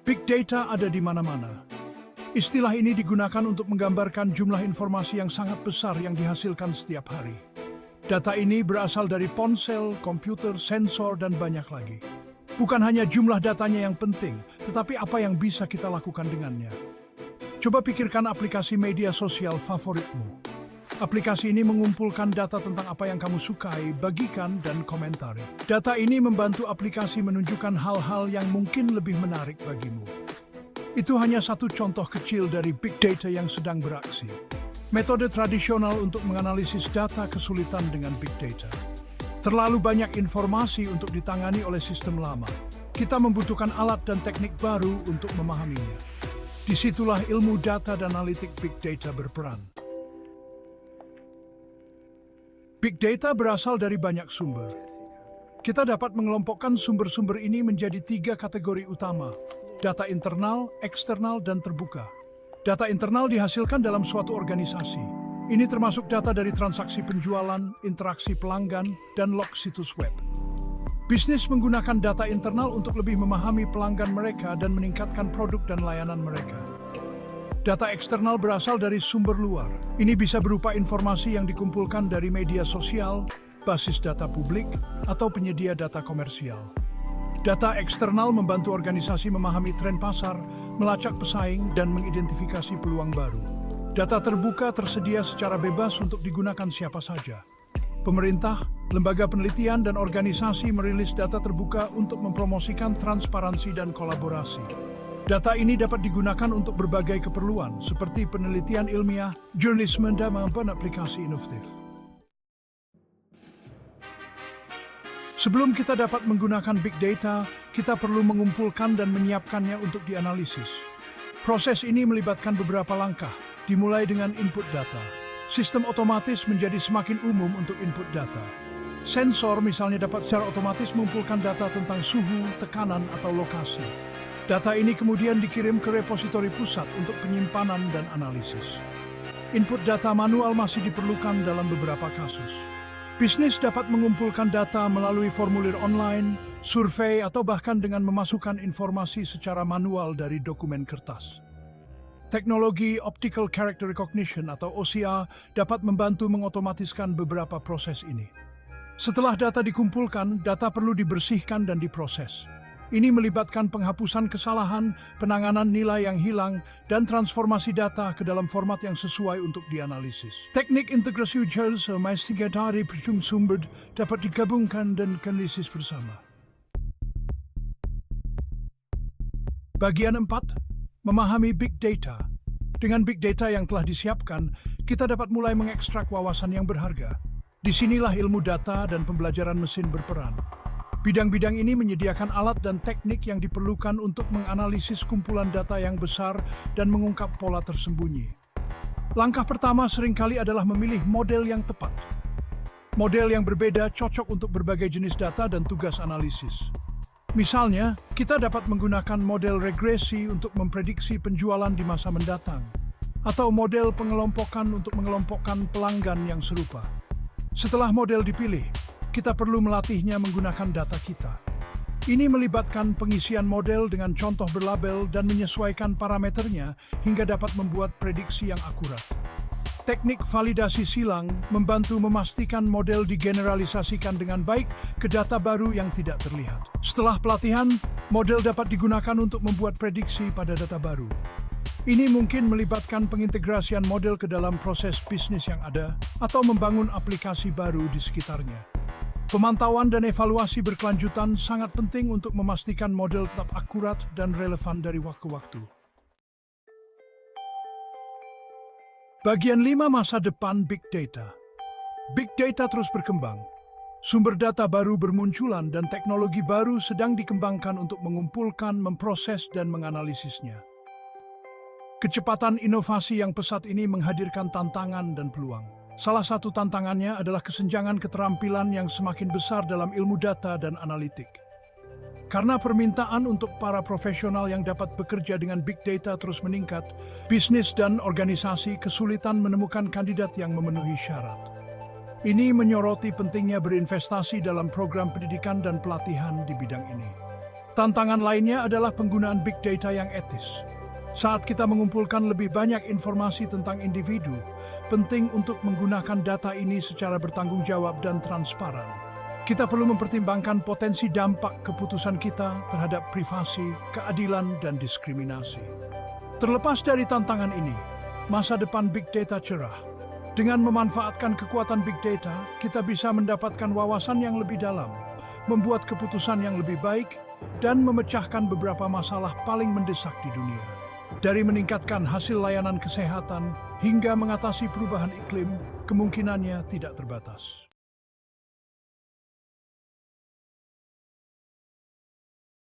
Big data ada di mana-mana. Istilah ini digunakan untuk menggambarkan jumlah informasi yang sangat besar yang dihasilkan setiap hari. Data ini berasal dari ponsel, komputer, sensor, dan banyak lagi. Bukan hanya jumlah datanya yang penting, tetapi apa yang bisa kita lakukan dengannya. Coba pikirkan aplikasi media sosial favoritmu. Aplikasi ini mengumpulkan data tentang apa yang kamu sukai, bagikan, dan komentari. Data ini membantu aplikasi menunjukkan hal-hal yang mungkin lebih menarik bagimu. Itu hanya satu contoh kecil dari big data yang sedang beraksi. Metode tradisional untuk menganalisis data kesulitan dengan big data. Terlalu banyak informasi untuk ditangani oleh sistem lama. Kita membutuhkan alat dan teknik baru untuk memahaminya. Disitulah ilmu data dan analitik big data berperan. Big data berasal dari banyak sumber. Kita dapat mengelompokkan sumber-sumber ini menjadi 3 kategori utama: data internal, eksternal, dan terbuka. Data internal dihasilkan dalam suatu organisasi. Ini termasuk data dari transaksi penjualan, interaksi pelanggan, dan log situs web. Bisnis menggunakan data internal untuk lebih memahami pelanggan mereka dan meningkatkan produk dan layanan mereka. Data eksternal berasal dari sumber luar. Ini bisa berupa informasi yang dikumpulkan dari media sosial, basis data publik, atau penyedia data komersial. Data eksternal membantu organisasi memahami tren pasar, melacak pesaing, dan mengidentifikasi peluang baru. Data terbuka tersedia secara bebas untuk digunakan siapa saja. Pemerintah, lembaga penelitian, dan organisasi merilis data terbuka untuk mempromosikan transparansi dan kolaborasi. Data ini dapat digunakan untuk berbagai keperluan, seperti penelitian ilmiah, jurnalisme, dan maupun aplikasi inovatif. Sebelum kita dapat menggunakan big data, kita perlu mengumpulkan dan menyiapkannya untuk dianalisis. Proses ini melibatkan beberapa langkah, dimulai dengan input data. Sistem otomatis menjadi semakin umum untuk input data. Sensor misalnya dapat secara otomatis mengumpulkan data tentang suhu, tekanan, atau lokasi. Data ini kemudian dikirim ke repositori pusat untuk penyimpanan dan analisis. Input data manual masih diperlukan dalam beberapa kasus. Bisnis dapat mengumpulkan data melalui formulir online, survei, atau bahkan dengan memasukkan informasi secara manual dari dokumen kertas. Teknologi Optical Character Recognition atau OCR dapat membantu mengotomatiskan beberapa proses ini. Setelah data dikumpulkan, data perlu dibersihkan dan diproses. Ini melibatkan penghapusan kesalahan, penanganan nilai yang hilang, dan transformasi data ke dalam format yang sesuai untuk dianalisis. Teknik integrasi ujian semakin dari sumber dapat digabungkan dan dianalisis bersama. Bagian 4. Memahami big data. Dengan big data yang telah disiapkan, kita dapat mulai mengekstrak wawasan yang berharga. Disinilah ilmu data dan pembelajaran mesin berperan. Bidang-bidang ini menyediakan alat dan teknik yang diperlukan untuk menganalisis kumpulan data yang besar dan mengungkap pola tersembunyi. Langkah pertama seringkali adalah memilih model yang tepat. Model yang berbeda cocok untuk berbagai jenis data dan tugas analisis. Misalnya, kita dapat menggunakan model regresi untuk memprediksi penjualan di masa mendatang, atau model pengelompokan untuk mengelompokkan pelanggan yang serupa. Setelah model dipilih, kita perlu melatihnya menggunakan data kita. Ini melibatkan pengisian model dengan contoh berlabel dan menyesuaikan parameternya hingga dapat membuat prediksi yang akurat. Teknik validasi silang membantu memastikan model digeneralisasikan dengan baik ke data baru yang tidak terlihat. Setelah pelatihan, model dapat digunakan untuk membuat prediksi pada data baru. Ini mungkin melibatkan pengintegrasian model ke dalam proses bisnis yang ada atau membangun aplikasi baru di sekitarnya. Pemantauan dan evaluasi berkelanjutan sangat penting untuk memastikan model tetap akurat dan relevan dari waktu ke waktu. Bagian 5. Masa depan Big Data. Big Data terus berkembang. Sumber data baru bermunculan dan teknologi baru sedang dikembangkan untuk mengumpulkan, memproses, dan menganalisisnya. Kecepatan inovasi yang pesat ini menghadirkan tantangan dan peluang. Salah satu tantangannya adalah kesenjangan keterampilan yang semakin besar dalam ilmu data dan analitik. Karena permintaan untuk para profesional yang dapat bekerja dengan big data terus meningkat, bisnis dan organisasi kesulitan menemukan kandidat yang memenuhi syarat. Ini menyoroti pentingnya berinvestasi dalam program pendidikan dan pelatihan di bidang ini. Tantangan lainnya adalah penggunaan big data yang etis. Saat kita mengumpulkan lebih banyak informasi tentang individu, penting untuk menggunakan data ini secara bertanggung jawab dan transparan. Kita perlu mempertimbangkan potensi dampak keputusan kita terhadap privasi, keadilan, dan diskriminasi. Terlepas dari tantangan ini, masa depan big data cerah. Dengan memanfaatkan kekuatan big data, kita bisa mendapatkan wawasan yang lebih dalam, membuat keputusan yang lebih baik, dan memecahkan beberapa masalah paling mendesak di dunia. Dari meningkatkan hasil layanan kesehatan hingga mengatasi perubahan iklim, kemungkinannya tidak terbatas.